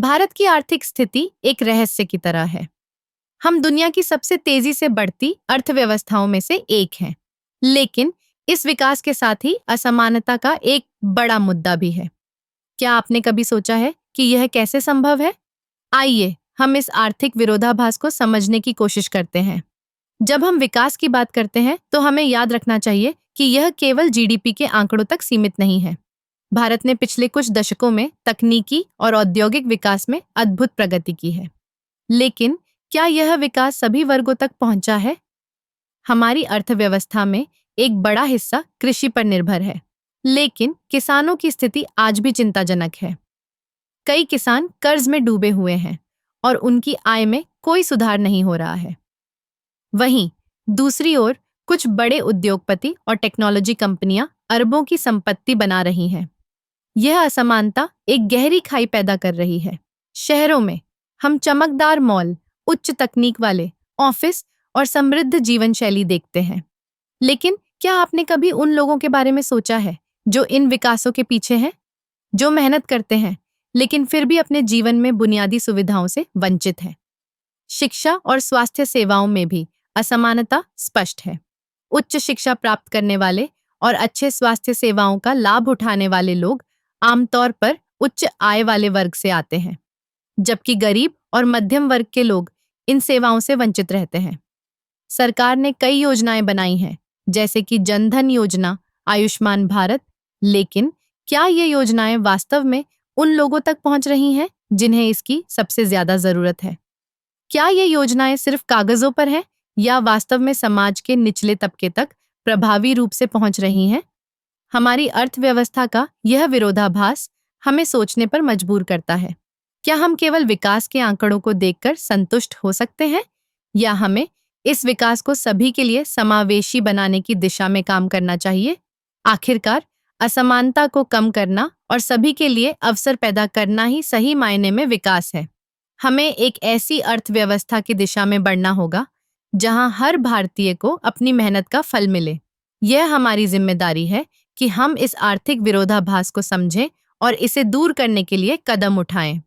भारत की आर्थिक स्थिति एक रहस्य की तरह है। हम दुनिया की सबसे तेजी से बढ़ती अर्थव्यवस्थाओं में से एक हैं। लेकिन इस विकास के साथ ही असमानता का एक बड़ा मुद्दा भी है। क्या आपने कभी सोचा है कि यह कैसे संभव है? आइए हम इस आर्थिक विरोधाभास को समझने की कोशिश करते हैं। जब हम विकास की बात करते हैं तो हमें याद रखना चाहिए कि यह केवल जीडीपी के आंकड़ों तक सीमित नहीं है। भारत ने पिछले कुछ दशकों में तकनीकी और औद्योगिक विकास में अद्भुत प्रगति की है। लेकिन क्या यह विकास सभी वर्गों तक पहुंचा है? हमारी अर्थव्यवस्था में एक बड़ा हिस्सा कृषि पर निर्भर है, लेकिन किसानों की स्थिति आज भी चिंताजनक है। कई किसान कर्ज में डूबे हुए हैं और उनकी आय में कोई सुधार नहीं हो रहा है। वहीं दूसरी ओर कुछ बड़े उद्योगपति और टेक्नोलॉजी कंपनियां अरबों की संपत्ति बना रही हैं। यह असमानता एक गहरी खाई पैदा कर रही है। शहरों में हम चमकदार मॉल, उच्च तकनीक वाले ऑफिस और समृद्ध जीवन शैली देखते हैं। लेकिन क्या आपने कभी उन लोगों के बारे में सोचा है जो इन विकासों के पीछे हैं, जो मेहनत करते हैं लेकिन फिर भी अपने जीवन में बुनियादी सुविधाओं से वंचित हैं? शिक्षा और स्वास्थ्य सेवाओं में भी असमानता स्पष्ट है। उच्च शिक्षा प्राप्त करने वाले और अच्छे स्वास्थ्य सेवाओं का लाभ उठाने वाले लोग आमतौर पर उच्च आय वाले वर्ग से आते हैं, जबकि गरीब और मध्यम वर्ग के लोग इन सेवाओं से वंचित रहते हैं। सरकार ने कई योजनाएं बनाई हैं, जैसे कि जन धन योजना, आयुष्मान भारत, लेकिन क्या ये योजनाएं वास्तव में उन लोगों तक पहुंच रही हैं जिन्हें इसकी सबसे ज्यादा जरूरत है? क्या ये योजनाएं सिर्फ कागजों पर हैं या वास्तव में समाज के निचले तबके तक प्रभावी रूप से पहुंच रही हैं? हमारी अर्थव्यवस्था का यह विरोधाभास हमें सोचने पर मजबूर करता है। क्या हम केवल विकास के आंकड़ों को देखकर संतुष्ट हो सकते हैं, या हमें इस विकास को सभी के लिए समावेशी बनाने की दिशा में काम करना चाहिए? आखिरकार असमानता को कम करना और सभी के लिए अवसर पैदा करना ही सही मायने में विकास है। हमें एक ऐसी अर्थव्यवस्था की दिशा में बढ़ना होगा जहां हर भारतीय को अपनी मेहनत का फल मिले। यह हमारी जिम्मेदारी है कि हम इस आर्थिक विरोधाभास को समझें और इसे दूर करने के लिए कदम उठाएं।